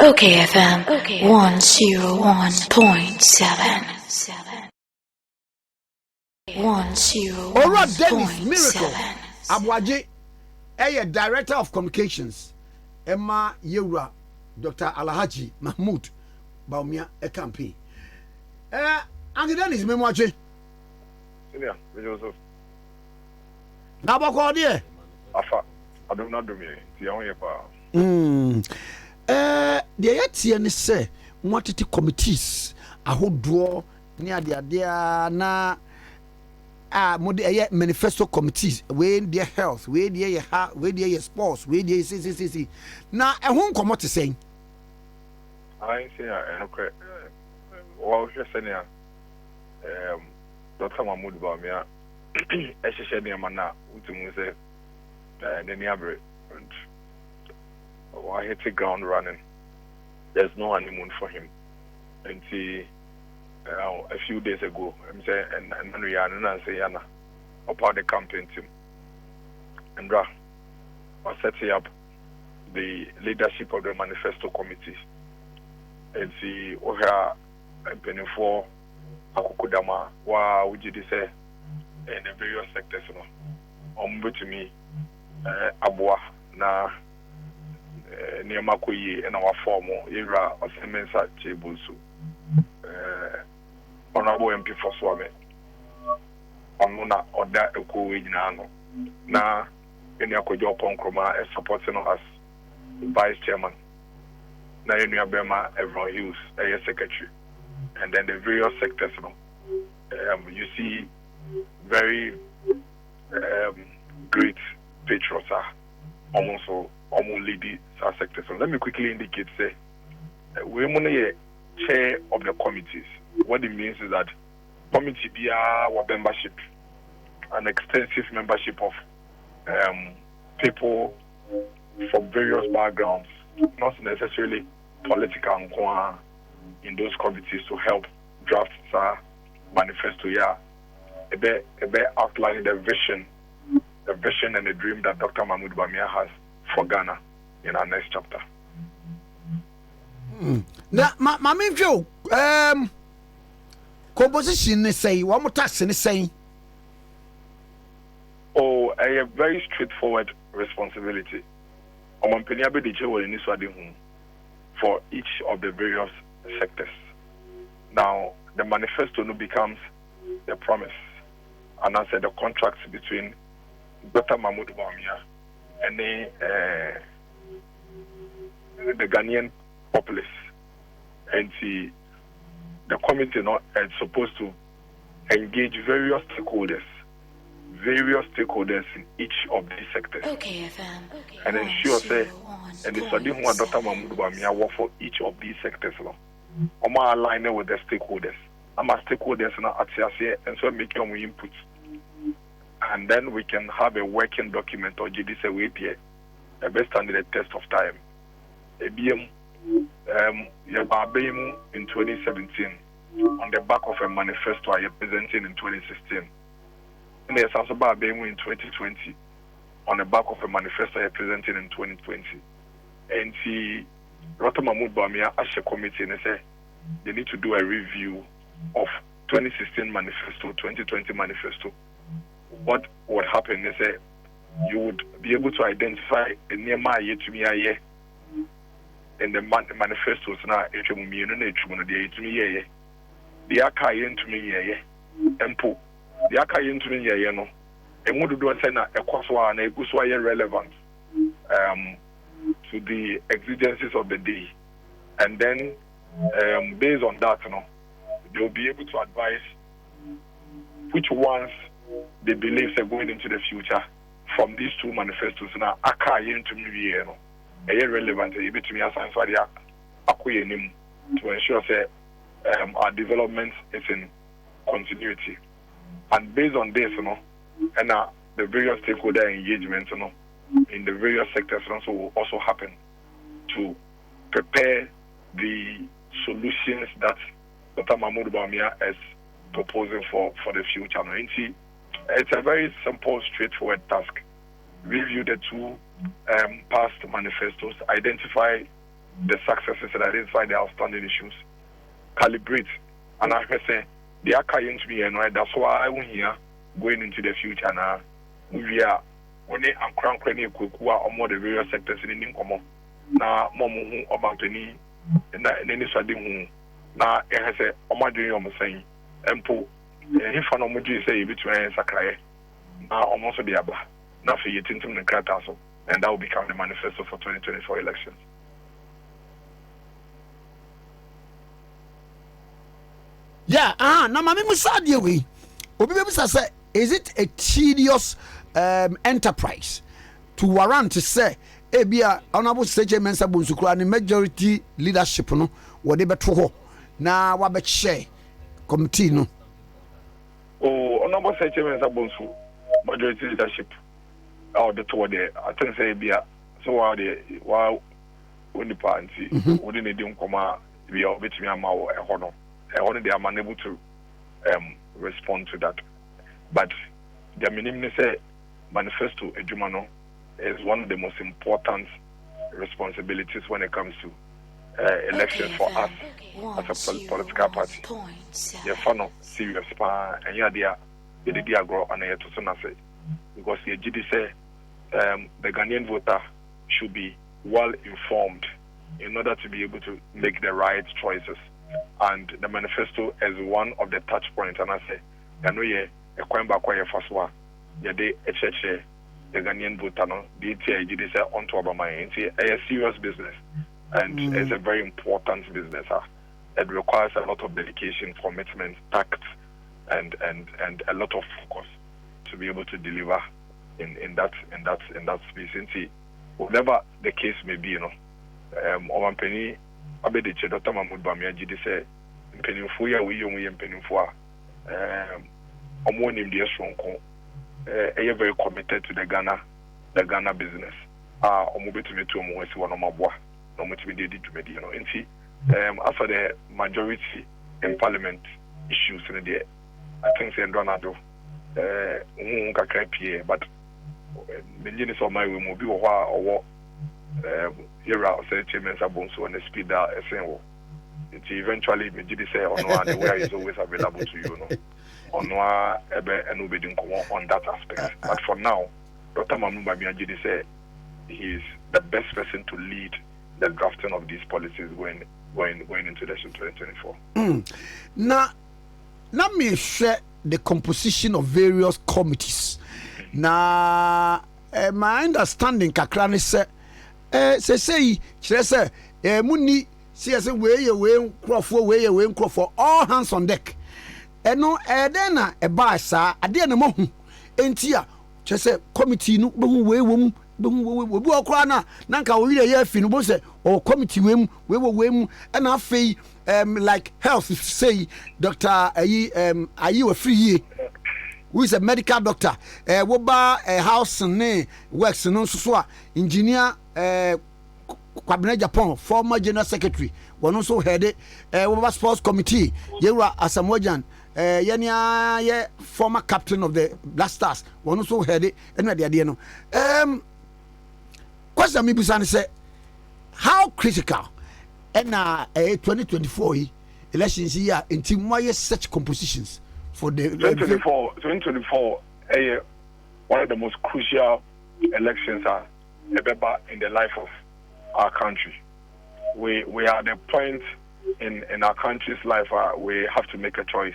OKFM 101.7. 101.7. Aboagye, Director of Communications, Emma Yewura, Dr. Alhaji Mahmoud Bawumia campaign. Angidan is memoache. Senior, Joseph. Nabako dear. Afa, I do not do me. The only power. The yet and say, wanted committees, I would draw near the idea na. Manifesto committees, where their health, where their sports, where their CCCC. Now, I won't come out to say. I say, okay. Well, just saying, Dr. Mahmoud Bawumia, I should say, Mana, Utumuse, the Niabre, and I hit the ground running. There's no honeymoon for him. And see. A few days ago, I'm saying, and we are Yana about the campaign team. And was setting up the leadership of the Manifesto committee. And see, we are penny for Akukudama, would you say, in the various sectors. To me, Abua, na near Makoye, and our former era of Semensa Chebusu. Honorable MP for Swami. Amuna Oda Eko Ejinano. Na Enyakojo Ponkroma is supporting us Vice Chairman. Na Enya Bema Everon Hughes, Secretary. And then the various sectors. You see very great patriots almost leading our sectors. So let me quickly indicate say we are chair of the committees. What it means is that committee be our membership, an extensive membership of people from various backgrounds, not necessarily political, in those committees to help draft manifesto. Yeah, a bit outlining the vision and the dream that Dr. Mahmoud Bawumia has for Ghana in our next chapter. Now, my main view, composition is say, one more task is saying. Oh, a very straightforward responsibility. For each of the various sectors. Now, the manifesto becomes the promise, and I said the contracts between Dr. Mahmoud Bawumia and the Ghanaian populace. And see, the committee is supposed to engage various stakeholders in each of these sectors. OKFM. And ensure say, and the study who Dr. Mahmoud Bawumia work for each of these sectors. I'm aligning with the stakeholders. I'm a stakeholders now at CSA, and so make your input. And then we can have a working document or GDC WPA, a best under the test of time. A BM in 2017 on the back of a manifesto I presented in 2016. And there's also in 2020 on the back of a manifesto I presented in 2020. And see Dr. Mahmoud Bawumia as a committee and say they need to do a review of 2016 manifesto, 2020 manifesto. What would happen is that you would be able to identify a near my year to me a year in the manifestos now, the Akayan to me, and Poe. The Akayan to me, and what do I say now? A Kwaswa and a Guswaya relevant to the exigencies of the day. And then, based on that, they'll be able to advise which ones they believe are going into the future from these two manifestos now. Akayan to me, relevant to me as to ensure that our development is in continuity. And based on this, and the various stakeholder engagements, in the various sectors also will also happen to prepare the solutions that Dr. Mahmoud Bawumia is proposing for the future. It's a very simple, straightforward task. Review the two past manifestos, identify the successes and identify the outstanding issues, calibrate, and I say the Akayan to be annoyed. That's why I won't hear going into the future now. We are when they are crown credit who are more the various sectors in income. Now, Momo about any and any study now it has a Omadri on saying, and po if an Omadri say between Sakai now almost the Abba. Now for you tintum the Krataso, and that will become the manifesto for 2024 elections. Yeah, now Mammy Musadia we. Say, is it a tedious enterprise to warrant to say, Ebia, honorable Sage Mensa Bunsukra, and majority leadership, no, whatever to now, what bet share committee, no? Oh, honorable Sage Mensa Bunsu, majority leadership, or the two there, I think say, Ebia, so while when the party wouldn't need to come out, we are between a mao and honor, and only they are unable to respond to that. But the minimum say manifesto Ejumano is one of the most important responsibilities when it comes to elections for us as a political party. You follow serious and you are there with the diagram and you to say because the GD say the Ghanaian voter should be well informed in order to be able to make the right choices. And the manifesto is one of the touch points. And I say, I know you a coin back where you first were. You did the Ghanaian voter, no, they say onto Obama. It's a serious business, and it's a very important business. It requires a lot of dedication, commitment, tact, and a lot of focus to be able to deliver in that space. And see, whatever the case may be, you know, Oman Penny. Abediche Dr. Mahmoud Bawumia did say Pennyfo ya we young Pennyfo omonim the strong very committed to the Ghana business. Omobetumi to omo one of my boy no mutimi dey to me, you know. And see as for the majority in parliament issues in there, I think say Ronaldo kakra pie but the units of my will be or here I say Chairman Sabonso and the speed that it's eventually me did say on one where is always available to you, know. On one and nobody on that aspect. But for now, Dr. Mahmoud Bawumia did say he is the best person to lead the drafting of these policies going into election 2024. Now me share the composition of various committees. Now my understanding kakrani say say muni say we crop all hands on deck. No then a bar sa ade na mahu entia say committee no we obi okra na nka we ye afi no bo say o committee we mu and afei like health say Dr. Ayi we free who is a medical doctor wo ba house ne works no so engineer Kwabena Japan, former general secretary, one also headed sports committee. Yera Asamojan, former captain of the Black Stars, one also headed. And the idea no. Question me Busani say, how critical and 2024 elections here into why such compositions for the 2024 one of the most crucial elections are ever in the life of our country. We are at the point in our country's life where we have to make a choice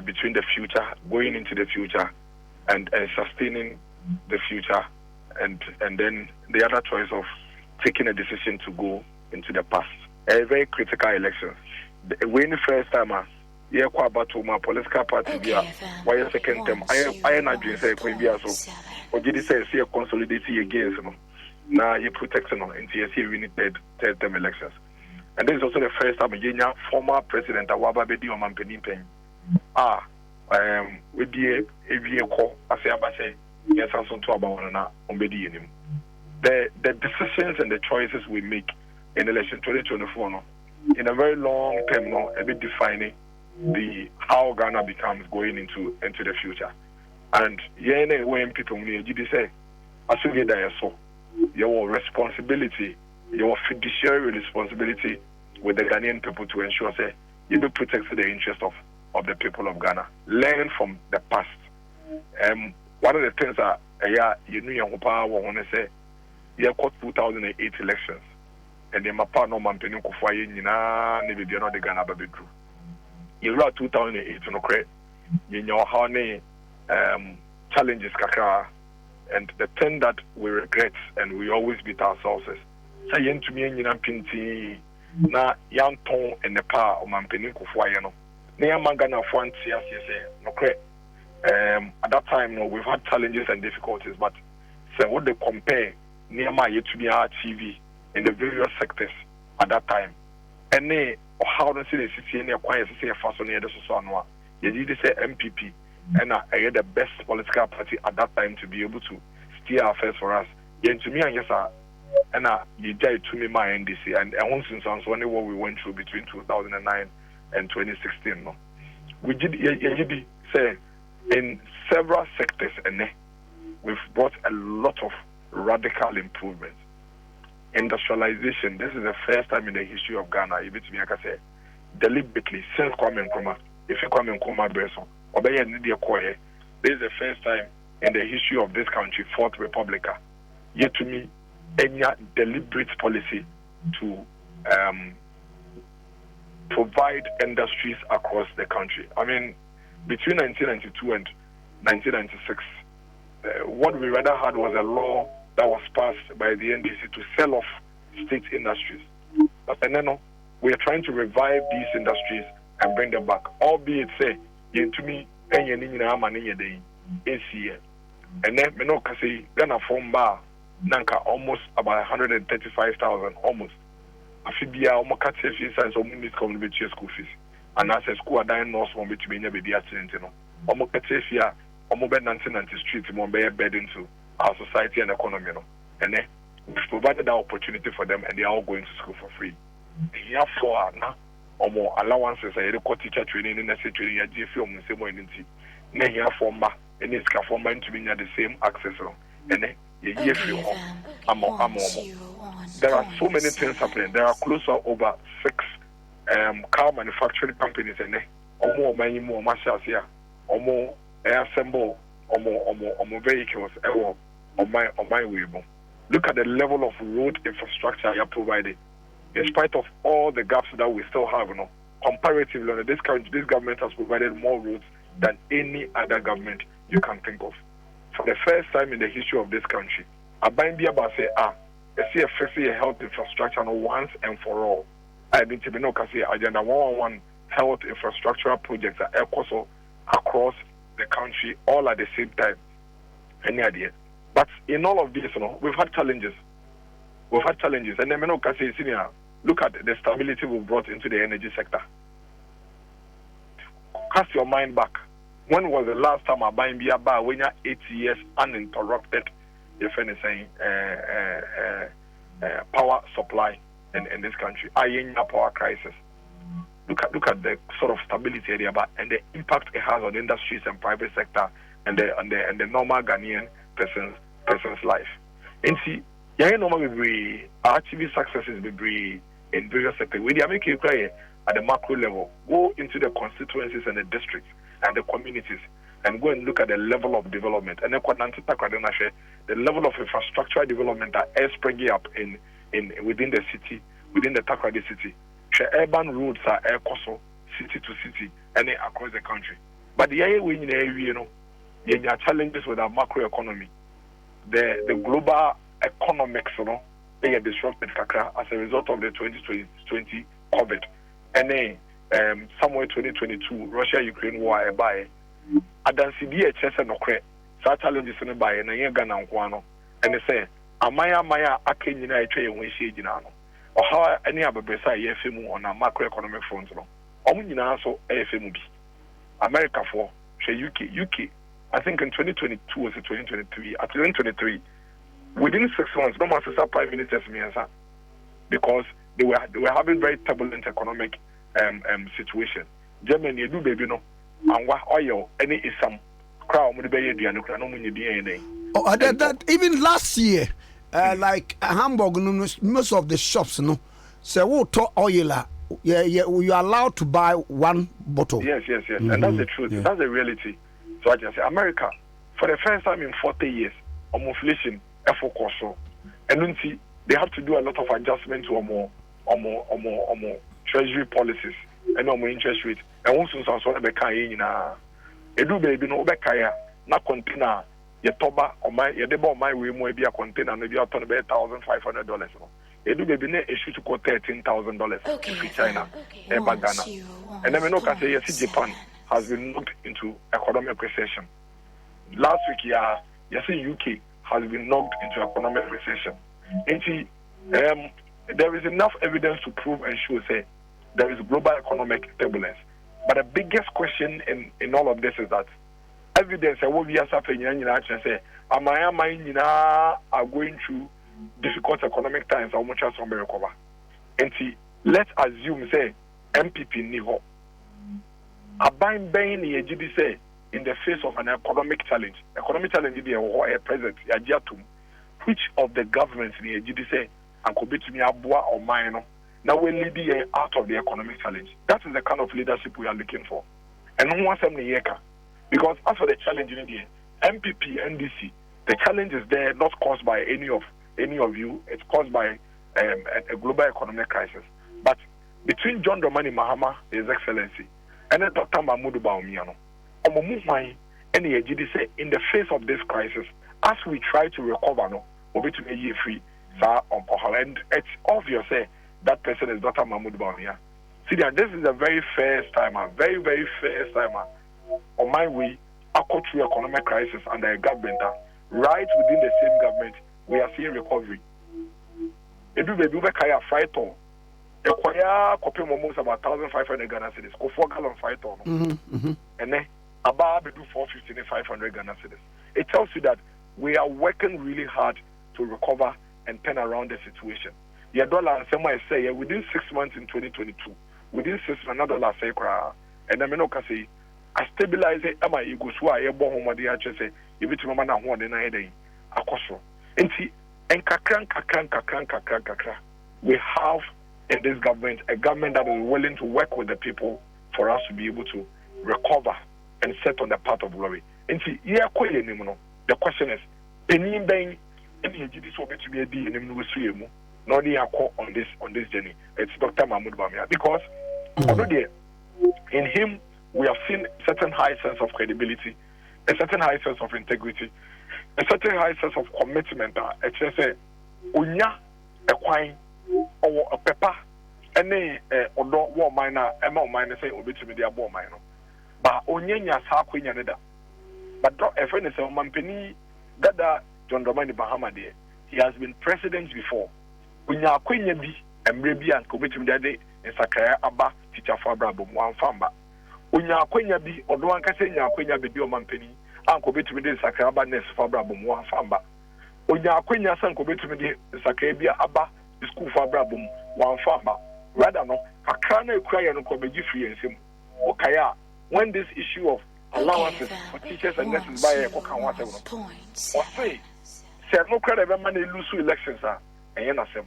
between the future, going into the future, and sustaining the future, and then the other choice of taking a decision to go into the past. A very critical election. When the first time, yeah, quite about my political party, why a second term, I not doing say so. Or did he say a consolidating against you? Now you protection on NTSC we need third term elections. And this is also the first time a former president Awaba Bedi or Mampeni Pen. With the AVA call, I say, yes, I'm so about on Bedi him. The decisions and the choices we make in election 2024 no, in a very long term no, a bit defining the how Ghana becomes going into the future. And when people say, I should get there so your responsibility your fiduciary responsibility with the Ghanaian people to ensure say you be protecting the interest of the people of Ghana. Learn from the past. One of the things that you know your power want to say, you got 2008 elections, and the mapa no man penny kufuaye nyina ne be no the Ghana babedru. You got 2008 no correct. You know how many challenges kakra, and the thing that we regret and we always beat ourselves is say yen to me nyina pinti na yanton and the power o man penny kufuaye no. Na Ghana for say no correct. At that time, no, we've had challenges and difficulties, but so what they compare Nehemiah yet to be our TV in the various sectors at that time. And they how to see the city and acquire say a fast on the Susanwa. You did say MPP, and I had the best political party at that time to be able to steer affairs for us. Yen to me, and yes, and you died to me my NDC, and once in some only what we went through between 2009 and 2016. No, we did say. In several sectors, and we've brought a lot of radical improvements. Industrialization, this is the first time in the history of Ghana, if it's me, I can say, deliberately, since Kwame Nkrumah, if you Kwame Nkrumah Bresson, this is the first time in the history of this country, Fourth Republica, yet to me, any deliberate policy to provide industries across the country. I mean, between 1992 and 1996, what we rather had was a law that was passed by the NDC to sell off state industries. But then we are trying to revive these industries and bring them back. Albeit say, to me, and then me no say Ghana form bar nanka almost about 135,000 almost. Afibia almost cut fees and so many community school fees. And as a school, I didn't know some to be near the accident. Almost here, almost 1990 streets, more bed into our society and economy. And then we've provided that opportunity for them, and they are all going to school for free. Here for now, or more allowances, I had teacher training in the training, I did film the same way in the here for ma, and it's for mine to be near the same access. And then you feel there are so many things happening. There are close to over 6 car manufacturing companies and more many more machines here, or more assemble or more vehicles on my way. Look at the level of road infrastructure you are providing. In spite of all the gaps that we still have, comparatively, this government has provided more roads than any other government you can think of. For the first time in the history of this country, Aboagye say, I see a health infrastructure once and for all. I mean, to be no can say agenda 111 health infrastructural projects are also across the country all at the same time. Any idea? But in all of this, we've had challenges. And then no can say, senior, look at the stability we brought into the energy sector. Cast your mind back. When was the last time Aboagye bar when you're 8 years uninterrupted, if anything, power supply in this country? A power crisis. Look at the sort of stability area, and the impact it has on industries and private sector and the normal Ghanaian person's life. And see, normal our achieving successes be in various sectors. We are making it at the macro level. Go into the constituencies and the districts and the communities and go and look at the level of development. And then the level of infrastructural development that is springing up in within the city, within the Takoradi city. Urban roads are city to city and across the country. But the area we there are challenges with our macro economy. The global economics, they are disrupted as a result of the 2020 COVID. And then somewhere 2022 Russia-Ukraine war by adansi DHS and okre such challenges in by and Ghana and they say amaya akenyina etwe ehwe hyegyina no or how any ababesa yefemu on a macroeconomic front no nyina so efemu bi America for UK I think in 2022 or 2023 at 2023 within 6 months no matter prime ministers miensa because they were having very turbulent economic situation. Germany you do baby no and what oil any is some crowd that even last year like Hamburg, most of the shops, no. So we talk oil. Yeah, you are allowed to buy one bottle. Yes, and that's the truth. Yeah. That's the reality. So I just say, America, for the first time in 40 years, inflation, and they have to do a lot of adjustments to more treasury policies and more interest rate. And also, so the kind edu baby no obekaya na container ye toba o my ye deba o my we mo be a container no be out on be $1,500 no edu baby na issue to go $13,000 in China and Ghana. And then we know can say yes Japan has been knocked into economic recession. Last week yes UK has been knocked into economic recession. And there is enough evidence to prove and show say there is global economic turbulence. But the biggest question in all of this is that evidence that what we are suffering say am I are going through difficult economic times how much as some recover. And let's assume say MPP niho. Abain bain ye say in the face of an economic challenge. Economic challenge is a present which of the governments ye say and could be to me abua or mine. Now we're leading out of the economic challenge. That is the kind of leadership we are looking for. And who wants them because as for the challenge in India, MPP, NDC, the challenge is there not caused by any of you. It's caused by a global economic crisis. But between John Dramani Mahama, His Excellency, and then Dr. Mahmoud Bawumia, and in the face of this crisis, as we try to recover, we'll be to make you free. And it's obvious that person is Dr. Mahmoud Bawumia. See that this is a very first timer, very, very first timer on my way out through economic crisis under a government. Right within the same government, we are seeing recovery. Edu baby we kaya fight on. Ekwaya copy almost about 1,500 Ghana cedis. Go 4 gallon fight on. And then about do 450 500 Ghana cedis. It tells you that we are working really hard to recover and turn around the situation. Your dollar and someone say within 6 months in 2022, within 6 months, another dollar say and then I say I stabilize it. Am I go so I born home the actually say if it's mama na one na day akoso. And kakran we have in this government a government that is willing to work with the people for us to be able to recover and set on the path of glory. And the question is any bang any this will be a D and no on this journey. It's Dr. Mahmoud Bawumia because already in him we have seen a certain high sense of credibility, a certain high sense of integrity, a certain high sense of commitment. It's just a unya a quine or a pepper any odo war minor emma minor say obi to me their ball minor. But onyanya sa queen another. But a friend is a mampeni that John Dramani Mahama there. He has been president before. Unya kwenya bi emre bi an ko betim dade nsakaya aba teacher for abrabom wan famba unya kwenya bi odo an kase nya kwenya be di o mampani an ko betim de nsakaya aba nurse for abrabom wan famba unya kwenya san ko betim de nsakaya bi aba school for abrabom wan famba rather no akra na ekura ye no ko beji free ensem okaya when this issue of allowances for teachers and nurses by e ko kan wa se no o say no credit be man lose elections and yen asem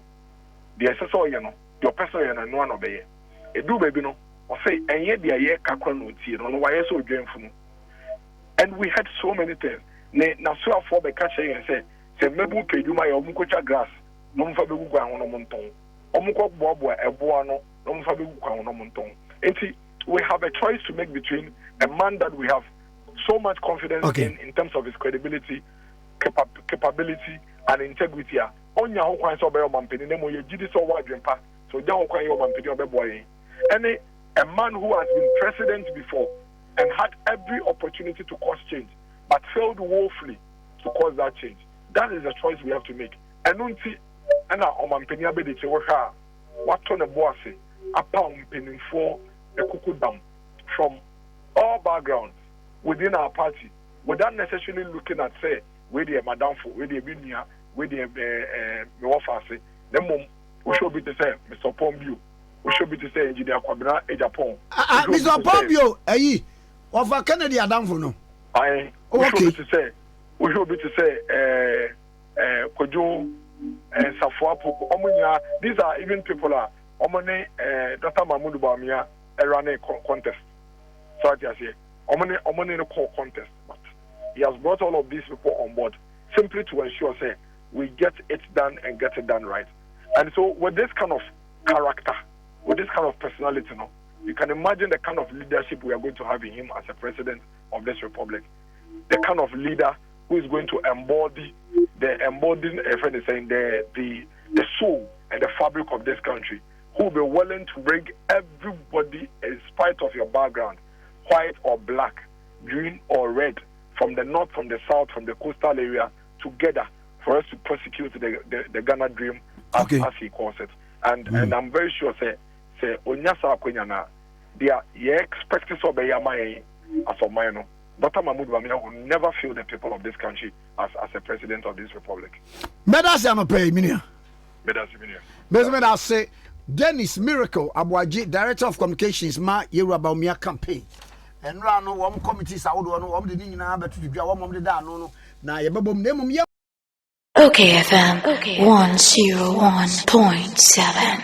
the SSO no your person yen no one obey e do baby no or say enye dia ye kakwa no tie no why so dwenfu. And we had so many things na so afọ be catch yen say mebu peduma ye omukocha grass no mfa be gugu ahụ no monton omukọ bobo ebo no no mfa be gugu ahụ no monton. Enti we have a choice to make between a man that we have so much confidence in terms of his credibility, capability and integrity. Onya ho kwan so be o mampeni na mo ye gidi so wa dwempa so ja ho kwan ye o mampeni obeboy any a man who has been president before and had every opportunity to cause change but failed woefully to cause that change. That is the choice we have to make. Enunti ana o mampeni abedi che wo ha wato ne boase apa mampeni for ekukudam from all backgrounds within our party without necessarily looking at say where the madam for where the binia with the me offer say the mom we should be to say Mr. Pombio we should be to say engineer Kwabena Ejapon Mr. Pombio ayi offer Kennedy Adamfo no we should be to say Kojo and Safuapu, Omunya, these are even people are Omone, Dr. Mahmoud Bawumia, running contest. So I say, Omone no call contest, but he has brought all of these people on board simply to ensure, say, we get it done and get it done right. And so, with this kind of character, with this kind of personality, you can imagine the kind of leadership we are going to have in him as a president of this republic. The kind of leader who is going to embody the soul and the fabric of this country, who will be willing to bring everybody, in spite of your background, white or black, green or red, from the north, from the south, from the coastal area, together for us to prosecute the Ghana dream, as he calls it. And I'm very sure, say Onyasa Akwenyana, they are expecting so be yamai as of mine. Dr. Mahmoud Bawumia will never fail the people of this country as a president of this republic. Medasi anope minia. Medasi minia. Medasi say Dennis Miracle Aboagye, Director of Communications, Ma Yeru Bawumia campaign. And rano wom committees a wodo no wom de ni nyina betu dwa wom de da no na yebebom na mum ye okayfm 101.7